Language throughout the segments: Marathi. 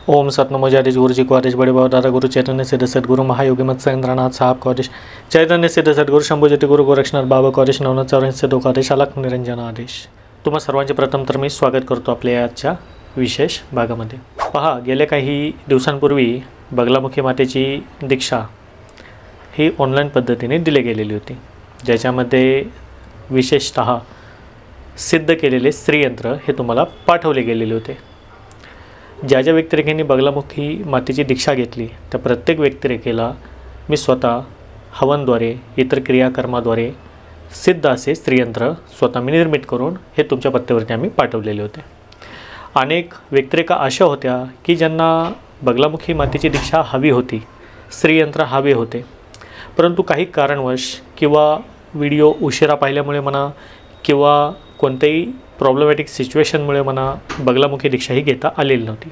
ओम सतनमो जयदेश गुरु जी को आदेश बड़े बाबा दादा गुरु चैतन्य सिद्ध सद्गुरु महायोगी मत सेंद्रनाथ साहब को आदेश चैतन्य सिद्ध सद्गुरु शंभू ज्योती गुरु गोरक्षनाथ बाबा को आदेश नवनाथ चौऱ्याऐंशी सिद्धो को आदेश अलख निरंजन आदेश। तुम्हा सर्वांचे प्रथम तर मी स्वागत करतो आपल्या आजच्या विशेष भागामध्ये। पहा, गेल्या काही दिवसांपूर्वी बगलामुखी मातेची दीक्षा ही ऑनलाईन पद्धतीने दिली गेलेली होती, ज्याच्यामध्ये विशेषतः सिद्ध केलेले श्रीयंत्र हे तुम्हाला पाठवले गेलेले होते। ज्या ज्या व्यक्तिरेखेने बगलामुखी मातेची दीक्षा घेतली त्या प्रत्येक व्यक्तिरेखेला मी स्वतः हवनद्वारे इतर क्रियाकर्माद्वारे सिद्ध असे श्रीयंत्र स्वतः मी निर्मित करून हे तुमच्या पत्त्यावरती आम्ही पाठवलेले होते। अनेक व्यक्तिरेखा अशा होत्या की ज्यांना बगलामुखी मातेची दीक्षा हवी होती, श्रीयंत्र हवे होते, परंतु काही कारणवश किंवा व्हिडिओ उशिरा पाहिल्यामुळे म्हणा किंवा कोणत्याही प्रॉब्लेमॅटिक सिच्युएशनमुळे म्हणा बगलामुखी दीक्षा ही घेता आलेली नव्हती।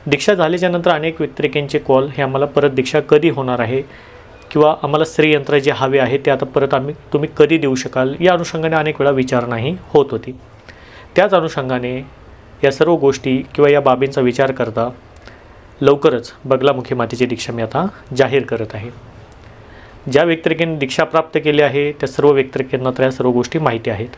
दीक्षा झाल्याच्यानंतर अनेक व्यक्तिरेखांचे कॉल हे आम्हाला परत दीक्षा कधी होणार आहे किंवा आम्हाला श्रीयंत्र जे हवे आहे ते आता परत तुम्ही कधी देऊ शकाल या अनुषंगाने अनेक वेळा विचारणाही होत होती। त्याच अनुषंगाने या सर्व गोष्टी किंवा या बाबींचा विचार करता लवकरच बगलामुखी मातेची दीक्षा मी आता जाहीर करत आहे। ज्या व्यक्तिरेखेने दीक्षा प्राप्त केली आहे त्या सर्व व्यक्तिरेखांना त्या सर्व गोष्टी माहिती आहेत।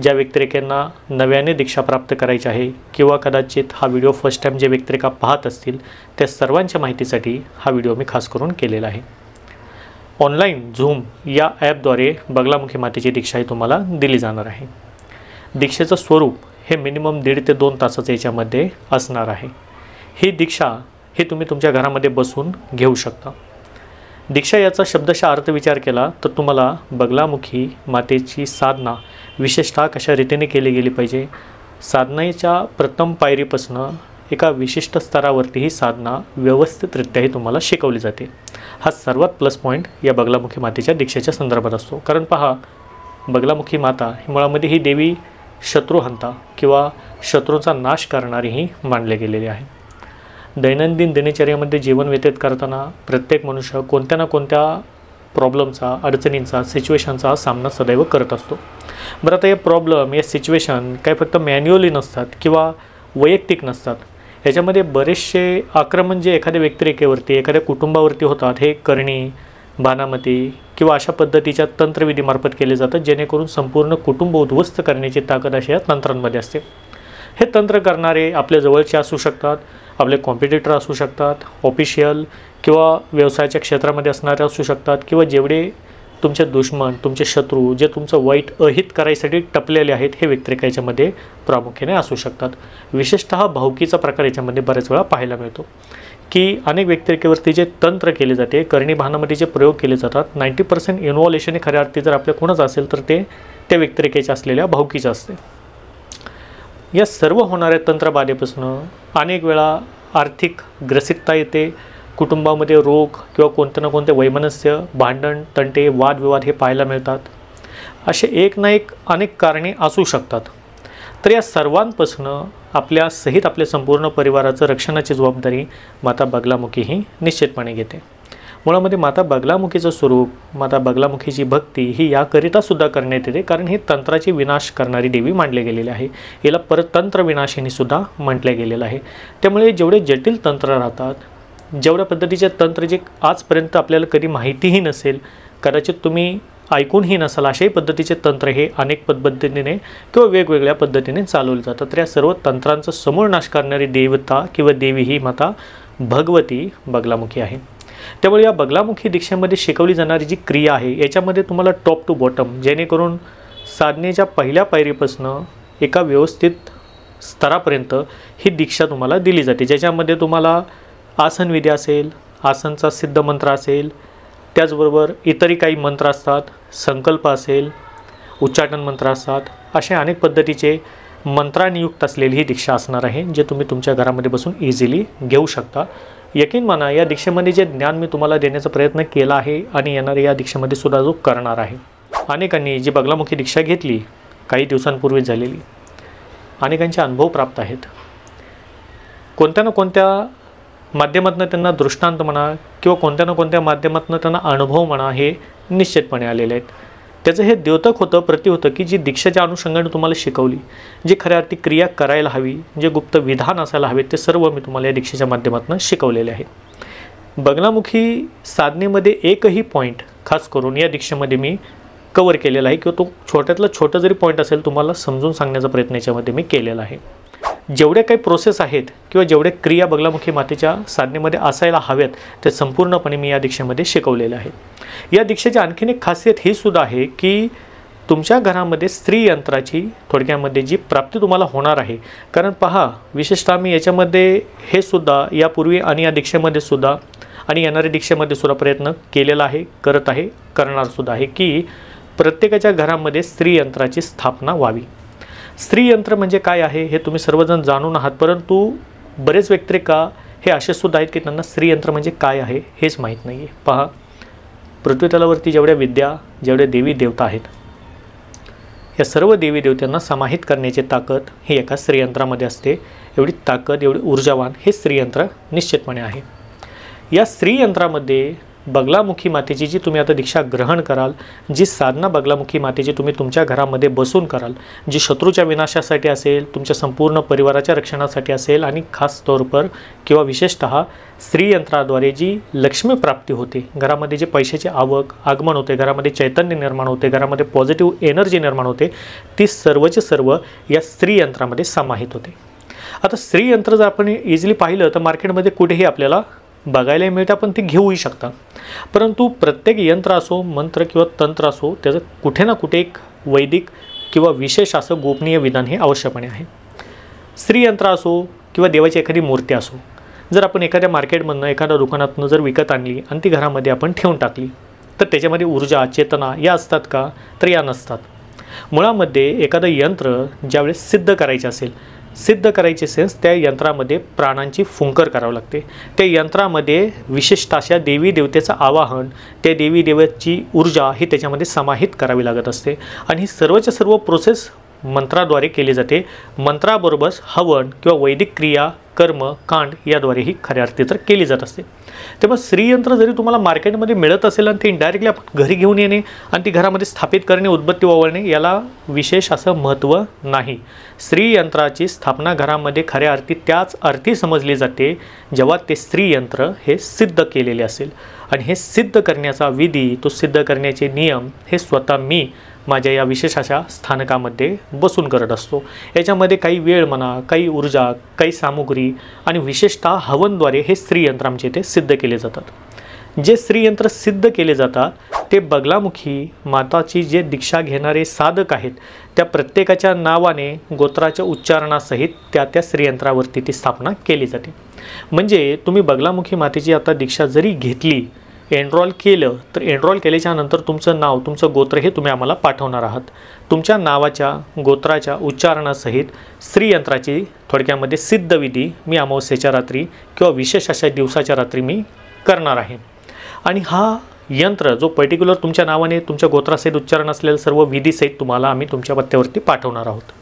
ज्या व्यक्तिरेखांना नव्याने दीक्षा प्राप्त करायची आहे किंवा कदाचित हा व्हिडिओ फर्स्ट टाइम जे व्यक्तिरेखा पाहत असतील त्या सर्वांच्या माहितीसाठी हा व्हिडिओ मी खास करून केलेला आहे। ऑनलाईन झूम या ॲपद्वारे बगलामुखी मातेची दीक्षा ही तुम्हाला दिली जाणार आहे। दीक्षेचं स्वरूप हे मिनिमम 1.5 ते 2 तासाचं याच्यामध्ये असणार आहे। ही दीक्षा ही तुम्ही तुमच्या घरामध्ये बसून घेऊ शकता। दीक्षा याचा शब्दशः अर्थ विचार केला तर तुम्हाला बगलामुखी मातेची साधना विशेषतः कशा रीतीने केली गेली पाहिजे, साधनेच्या प्रथम पायरीपासून एका विशिष्ट स्तरावरती ही साधना व्यवस्थितरित्याही तुम्हाला शिकवली जाते। हा सर्वात प्लस पॉईंट या बगलामुखी मातेच्या दीक्षेच्या संदर्भात असतो। कारण पहा, बगलामुखी माता ही मुळामध्ये ही देवी शत्रुहंता किंवा शत्रूंचा नाश करणारी ही मानले गेलेली आहे। दैनंदिन दिनचर्यामध्ये जीवन व्यतीत करताना प्रत्येक मनुष्य कोणत्या ना कोणत्या प्रॉब्लेमचा, अडचणींचा, सिच्युएशनचा सामना सदैव करत असतो। बरं, आता या प्रॉब्लेम या सिच्युएशन काय फक्त मॅन्युअली नसतात किंवा वैयक्तिक नसतात, याच्यामध्ये बरेचसे आक्रमण जे एखाद्या व्यक्तिरेखेवरती एखाद्या कुटुंबावरती होतात हे करणी, बाणामती किंवा अशा पद्धतीच्या तंत्रविधीमार्फत केले जातात, जेणेकरून संपूर्ण कुटुंब उद्ध्वस्त करण्याची ताकद अशा या तंत्रांमध्ये असते। हे तंत्र करणारे आपल्या जवळचे असू शकतात, आपले कॉम्पिटिटर असू शकतात, ऑफिशियल किंवा व्यवसायाच्या क्षेत्रामध्ये असणारे असू शकतात, किंवा जेवढे तुमचे दुश्मन, तुमचे शत्रू जे तुमचं वाईट अहित करायसाठी टपलेले आहेत हे व्यक्तिरेखा याच्यामध्ये प्रामुख्याने असू शकतात। विशेषतः भावकीचा प्रकार याच्यामध्ये बऱ्याच वेळा पाहायला मिळतो की अनेक व्यक्तिरेखेवरती जे तंत्र केले जाते, करणी भानामध्ये जे प्रयोग केले जातात, 90% इन्व्हॉल्युशन हे खऱ्या अर्थी जर आपल्या कोणाचं असेल तर ते त्या व्यक्तिरेखेच्या असलेल्या भावकीचं असते। या सर्व होणाऱ्या तंत्रबाधेपासून अनेक वेळा आर्थिक ग्रसितता येते, कुटुंबामध्ये रोग किंवा कोणत्या ना कोणते वैमनस्य, भांडण, तंटे, वादविवाद हे पाहायला मिळतात। असे एक ना एक अनेक कारणे असू शकतात। तर या सर्वांपासून आपल्या सहित आपल्या संपूर्ण परिवाराचं रक्षणाची जबाबदारी माता बगलामुखी ही निश्चितपणे घेते। मुळामध्ये माता बगलामुखीचं स्वरूप, माता बगलामुखीची भक्ती ही याकरिता सुद्धा करण्यात येते कारण ही तंत्राची विनाश करणारी देवी मानली गेलेली आहे। याला परतंत्र विनाशिनी सुद्धा म्हटले गेलेलं आहे। त्यामुळे जेवढे जटिल तंत्र राहतात, जेवढ्या पद्धतीचे तंत्र जे आजपर्यंत आपल्याला कधी माहितीही नसेल, कदाचित तुम्ही ऐकूनही नसाल, अशाही पद्धतीचे तंत्र हे अनेक पद्धतीने किंवा वेगवेगळ्या पद्धतीने चालवले जातात। तर या सर्व तंत्रांचा समूळ नाश करणारी देवता किंवा देवी ही माता भगवती बगलामुखी आहे। त्यामुळे या बगलामुखी दीक्षेमध्ये शिकवली जाणारी जी क्रिया आहे याच्यामध्ये तुम्हाला टॉप टू बॉटम, जेणेकरून साधनेच्या पहिल्या पायरीपासून एका व्यवस्थित स्तरापर्यंत ही दीक्षा तुम्हाला दिली जाते, ज्याच्यामध्ये तुम्हाला आसनविधी असेल, आसनचा सिद्ध मंत्र असेल, त्याचबरोबर इतरही काही मंत्र असतात, संकल्प असेल, उच्चाटन मंत्र असतात, असे अनेक पद्धतीचे मंत्रांयुक्त असलेली ही दीक्षा असणार आहे, जे तुम्ही तुमच्या घरामध्ये बसून इझिली घेऊ शकता। यकीन माना, या दीक्षेमध्ये जे ज्ञान मी तुम्हाला देण्याचा प्रयत्न केला आहे आणि येणाऱ्या या दीक्षेमध्ये सुद्धा जो करणार आहे, अनेकांनी जी बगलामुखी दीक्षा घेतली काही दिवसांपूर्वी झालेली, अनेकांचे अनुभव प्राप्त आहेत। कोणत्या ना कोणत्या माध्यमातून त्यांना दृष्टांत म्हणा किंवा कोणत्या ना कोणत्या माध्यमातून त्यांना अनुभव म्हणा हे निश्चितपणे आलेले आहेत। त्याचं हे द्योतक होतं, प्रति होतं की जी दीक्षेच्या अनुषंगाने तुम्हाला शिकवली, जी खऱ्या अर्थी क्रिया करायला हवी, जे गुप्त विधान असायला हवे, ते सर्व मी तुम्हाला या दीक्षेच्या माध्यमातून शिकवलेले आहे. बगलामुखी साधनेमध्ये एकही पॉईंट खास करून या दीक्षेमध्ये मी कवर केलेला आहे किंवा तो छोट्यातला छोटा जरी पॉईंट असेल तुम्हाला समजून सांगण्याचा प्रयत्न याच्यामध्ये मी केलेला आहे. जेवढे काही प्रोसेस आहेत किंवा जेवढे क्रिया बगलामुखी मातेच्या साधनेमध्ये असायला हव्यात ते संपूर्णपणे मी या दीक्षेमध्ये शिकवलेले आहे. या दीक्षेची आणखीन एक खासियत ही सुद्धा आहे की तुमच्या घरामध्ये स्त्री यंत्राची थोडक्यामध्ये जी प्राप्ती तुम्हाला होणार आहे. कारण पहा, विशेषतः मी याच्यामध्ये हे सुद्धा यापूर्वी आणि या दीक्षेमध्ये सुद्धा आणि येणाऱ्या दीक्षेमध्ये सुद्धा प्रयत्न केलेला आहे, करत आहे, करणार सुद्धा आहे की प्रत्येकाच्या घरामध्ये स्त्री यंत्राची स्थापना व्हावी. स्त्री यंत्र म्हणजे काय आहे हे तुम्ही सर्वजण जाणून आहात, परंतु बरेच व्यक्ती का हे असे सुद्धा आहेत की त्यांना स्त्री यंत्र म्हणजे काय आहे हेच माहीत नाही आहे. पहा, पृथ्वीतलावरती जेवढ्या विद्या, जेवढ्या देवी देवता आहेत, या सर्व देवी देवतांना समाहित करण्याची ताकद ही एका स्त्रीयंत्रामध्ये असते. एवढी ताकद, एवढी ऊर्जावान हे स्त्रीयंत्र निश्चितपणे आहे. या स्त्रीयंत्रामध्ये बगलामुखी मातेची जी तुम्ही आता दीक्षा ग्रहण कराल, जी साधना बगलामुखी मातेची तुम्ही तुमच्या घरामध्ये बसून कराल, जी शत्रूच्या विनाशासाठी असेल, तुमच्या संपूर्ण परिवाराच्या रक्षणासाठी असेल आणि खास तौर पर किंवा विशेषतः स्त्रीयंत्राद्वारे जी लक्ष्मी प्राप्ती होते, घरामध्ये जे पैशाची आवक आगमन होते, घरामध्ये चैतन्य निर्माण होते, घरामध्ये पॉझिटिव्ह एनर्जी निर्माण होते, ती सर्वचे सर्व या स्त्रीयंत्रामध्ये समाहित होते. आता स्त्रीयंत्र जर आपण इझिली पाहिलं तर मार्केटमध्ये कुठेही आपल्याला बघायला मिळतं, पण ते घेऊही शकता. परंतु प्रत्येक यंत्र असो, मंत्र किंवा तंत्र असो, त्याचं कुठे ना कुठे एक वैदिक किंवा विशेष असं गोपनीय विधान हे आवश्यकपणे आहे. स्त्रीयंत्र असो किंवा देवाची एखादी मूर्ती असो, जर आपण एखाद्या मार्केटमधनं, एखाद्या दुकानातून जर विकत आणली आणि ती घरामध्ये आपण ठेवून टाकली तर त्याच्यामध्ये ऊर्जा, चेतना या असतात का? तर या नसतात. मुळामध्ये एखादं यंत्र ज्यावेळेस सिद्ध करायचे असेल, सिद्ध करायचे सेन्स त्या यंत्रामध्ये प्राणांची फुंकर करावी लागते. त्या यंत्रामध्ये विशिष्ट अशा देवी देवतेचं आवाहन, त्या देवी देवतेची ऊर्जा ही त्याच्यामध्ये समाहित करावी लागत असते आणि ही सर्वच्या सर्व प्रोसेस मंत्राद्वारे केली जाते. मंत्राबरोबर हवन किंवा वैदिक क्रिया, कर्म, कांड याद्वारे ही खऱ्या अर्थी तर केली जात असते. तेव्हा स्त्रीयंत्र जरी तुम्हाला मार्केटमध्ये मिळत असेल आणि ते इनडायरेक्टली आपण घरी घेऊन येणे आणि ती घरामध्ये स्थापित करणे, उद्बत्ती ओवाळणे, याला विशेष असं महत्त्व नाही. स्त्रीयंत्राची स्थापना घरामध्ये खऱ्या अर्थी त्याच अर्थी समजली जाते जेव्हा ते स्त्रीयंत्र हे सिद्ध केलेले असेल. आणि हे सिद्ध करण्याचा विधी, तो सिद्ध करण्याचे नियम हे स्वतः मी माझ्या या विशेष अशा स्थानकामध्ये बसून करत असतो. याच्यामध्ये काही वेळ म्हणा, काही ऊर्जा, काही सामुग्री आणि विशेषतः हवनद्वारे हे स्त्रीयंत्र आमचे इथे सिद्ध केले जातात. जे स्त्रीयंत्र सिद्ध केले जातात ते बगलामुखी माताची जे दीक्षा घेणारे साधक आहेत त्या प्रत्येकाच्या नावाने, गोत्राच्या उच्चारणासहित त्या स्त्रीयंत्रावरती ती स्थापना केली जाते. म्हणजे तुम्ही बगलामुखी मातेची आता दीक्षा जरी घेतली, एनरोल केलं, तर एनरोल केल्याच्या नंतर तुमचं नाव, तुमचं गोत्र हे तुम्ही आम्हाला पाठवणार आहात. तुमच्या नावाच्या, गोत्राच्या उच्चारणासहित स्त्रीयंत्राची थोडक्यामध्ये सिद्धविधी मी अमावस्येच्या रात्री किंवा विशेष अशा दिवसाच्या रात्री मी करणार आहे. आणि हा यंत्र जो पर्टिक्युलर तुमच्या नावाने, तुमच्या गोत्रासहित उच्चारण असलेलं सर्व विधीसहित तुम्हाला आम्ही तुमच्या पत्त्यावरती पाठवणार आहोत.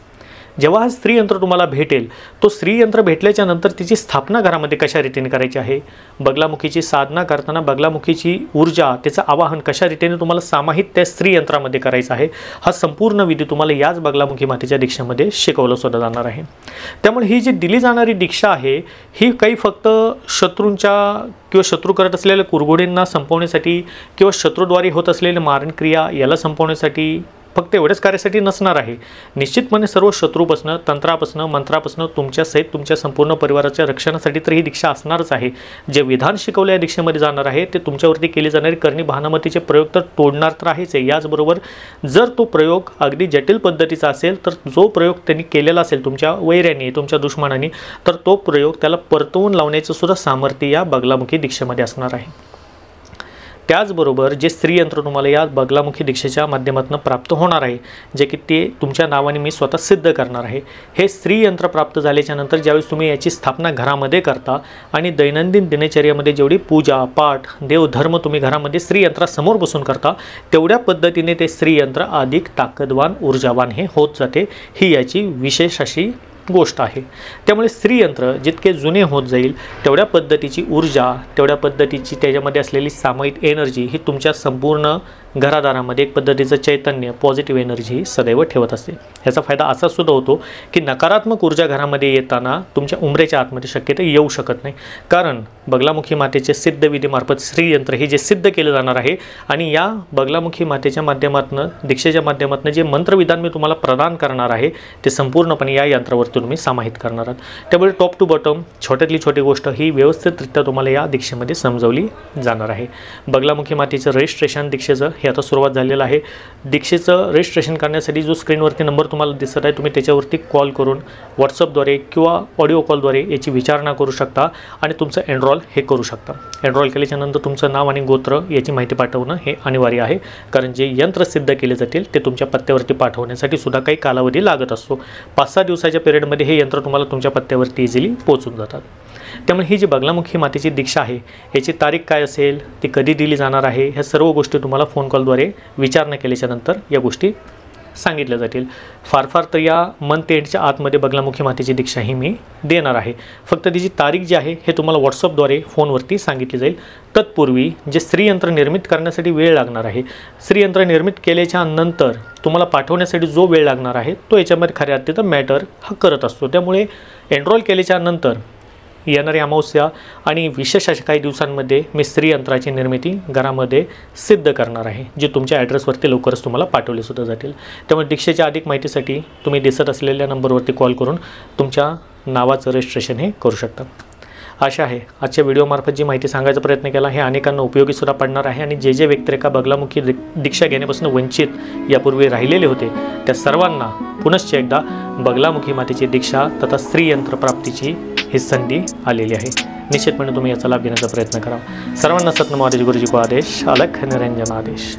जेव्हा हा स्त्रीयंत्र तुम्हाला भेटेल, तो स्त्रीयंत्र भेटल्याच्या नंतर तिची स्थापना घरामध्ये कशा रीतीने करायची आहे, बगलामुखीची साधना करताना बगलामुखीची ऊर्जा, त्याचं आवाहन कशा रीतीने तुम्हाला समाहित त्या स्त्रीयंत्रामध्ये करायचं आहे, हा संपूर्ण विधी तुम्हाला याच बगलामुखी मातेच्या दीक्षेमध्ये शिकवलं सुद्धा जाणार आहे. त्यामुळे ही जी दिली जाणारी दीक्षा आहे ही काही फक्त शत्रूंच्या किंवा शत्रू करत असलेल्या कुरघोडींना संपवण्यासाठी किंवा शत्रूद्वारे होत असलेल्या मारणक्रिया याला संपवण्यासाठी फक्त एवढ्याच कार्यासाठी नसणार आहे. निश्चितपणे सर्व शत्रूपासून, तंत्रापासून, मंत्रापासून तुमच्या सहित तुमच्या संपूर्ण परिवाराच्या रक्षणासाठी तर ही दीक्षा असणारच आहे. जे विधान शिकवलं या दीक्षेमध्ये जाणार आहे ते तुमच्यावरती केली जाणारी करणी भानामतीचे प्रयोग तर तोडणार तर आहेच आहे. याचबरोबर जर तो प्रयोग अगदी जटिल पद्धतीचा असेल तर जो प्रयोग त्यांनी केलेला असेल तुमच्या वैऱ्यांनी, तुमच्या दुश्मनांनी, तर तो प्रयोग त्याला परतवून लावण्याचं सुद्धा सामर्थ्य या बगलामुखी दीक्षेमध्ये असणार आहे. त्याचबरोबर जे स्त्रीयंत्र तुम्हाला या बगलामुखी दीक्षेच्या माध्यमातून प्राप्त होणार आहे, जे की ते तुमच्या नावाने मी स्वतः सिद्ध करणार आहे, हे स्त्रीयंत्र प्राप्त झाल्याच्या नंतर ज्यावेळेस तुम्ही याची स्थापना घरामध्ये करता आणि दैनंदिन दिनचर्यामध्ये जेवढी पूजा, पाठ, देवधर्म तुम्ही घरामध्ये स्त्रीयंत्रासमोर बसून करता, तेवढ्या पद्धतीने ते स्त्रीयंत्र अधिक ताकदवान, ऊर्जावान हे होत जाते. ही याची विशेष अशी गोष्ट आहे. त्यामुळे स्त्रीयंत्र जितके जुने होत जाईल तेवढ्या पद्धतीची ऊर्जा, तेवढ्या पद्धतीची त्याच्यामध्ये असलेली सामायिक एनर्जी ही तुमच्या संपूर्ण घरादारामध्ये एक पद्धतीचं चैतन्य, पॉझिटिव्ह एनर्जी सदैव ठेवत असते। ह्याचा फायदा असा सुद्धा होतो की नकारात्मक ऊर्जा घरामध्ये येताना तुमच्या उंबरेच्या आतमध्ये शक्यता येऊ शकत नाही, कारण बगलामुखी मातेचे सिद्ध विधीमार्फत श्रीयंत्र हे जे सिद्ध केलं जाणार आहे आणि या बगलामुखी मातेच्या माध्यमातून, दीक्षेच्या माध्यमातून जे मंत्रविधान मी तुम्हाला प्रदान करणार आहे ते संपूर्णपणे या यंत्रावरती तुम्ही समाहित करणार आहात। त्यामुळे टॉप टू बॉटम छोट्यातली छोटी गोष्ट ही व्यवस्थितरित्या तुम्हाला या दीक्षेमध्ये समजवली जाणार आहे। बगलामुखी मातेचं रजिस्ट्रेशन दीक्षेचं हे आता सुरुवात झालेलं आहे। दीक्षेचं रजिस्ट्रेशन करण्यासाठी जो स्क्रीनवरती नंबर तुम्हाला दिसत आहे, तुम्ही त्याच्यावरती कॉल करून व्हॉट्सअपद्वारे किंवा ऑडिओ कॉलद्वारे याची विचारणा करू शकता आणि तुमचं एनरोल हे करू शकता। एनरोल केल्याच्यानंतर तुमचं नाव आणि गोत्र याची माहिती पाठवणं हे अनिवार्य आहे, कारण जे यंत्र सिद्ध केले जातील ते तुमच्या पत्त्यावरती पाठवण्यासाठी सुद्धा काही कालावधी लागत असतो। 5-6 दिवसाच्या पिरियडमध्ये हे यंत्र तुम्हाला तुमच्या पत्त्यावरती इझिली पोहोचून जातात। त्यामुळे ही जी बगलामुखी मातेची दीक्षा आहे याची तारीख काय असेल, ती कधी दिली जाणार आहे, ह्या सर्व गोष्टी तुम्हाला फोन कॉलद्वारे विचारणा केल्याच्यानंतर या गोष्टी सांगितल्या जातील। फार तर या मंथ एंडच्या आतमध्ये बगलामुखी मातेची दीक्षा ही मी देणार आहे। फक्त तिची तारीख जी आहे हे तुम्हाला व्हॉट्सअपद्वारे फोनवरती सांगितली जाईल। तत्पूर्वी जे श्रीयंत्र निर्मित करण्यासाठी वेळ लागणार आहे, श्रीयंत्र निर्मित केल्याच्या नंतर तुम्हाला पाठवण्यासाठी जो वेळ लागणार आहे तो याच्यामध्ये खऱ्या अर्थात मॅटर हा करत असतो। त्यामुळे एनरोल केल्याच्या नंतर येणारी अमावस्या आणि विशेष अशा काही दिवसांमध्ये मी श्रीयंत्राची निर्मिती घरामध्ये सिद्ध करणार आहे, जे तुमच्या ॲड्रेसवरती लवकरच तुम्हाला पाठवले सुद्धा जातील। त्यामुळे दीक्षेच्या अधिक माहितीसाठी तुम्ही दिसत असलेल्या नंबरवरती कॉल करून तुमच्या नावाचं रजिस्ट्रेशन हे करू शकता। आशा आहे आजच्या व्हिडिओमार्फत जी माहिती सांगायचा प्रयत्न केला हे अनेकांना उपयोगी सुद्धा पडणार आहे आणि जे व्यक्तिरेखा बगलामुखी दीक्षा घेण्यापासून वंचित यापूर्वी राहिलेले होते त्या सर्वांना पुनश्च एकदा बगलामुखी मातेची दीक्षा तथा श्रीयंत्र प्राप्तीची ही संधी आलेली आहे। निश्चितपणे तुम्ही याचा लाभ घेण्याचा प्रयत्न करा। सर्वांना सतनाम गुरुजी को आदेश, अलख निरंजन आदेश।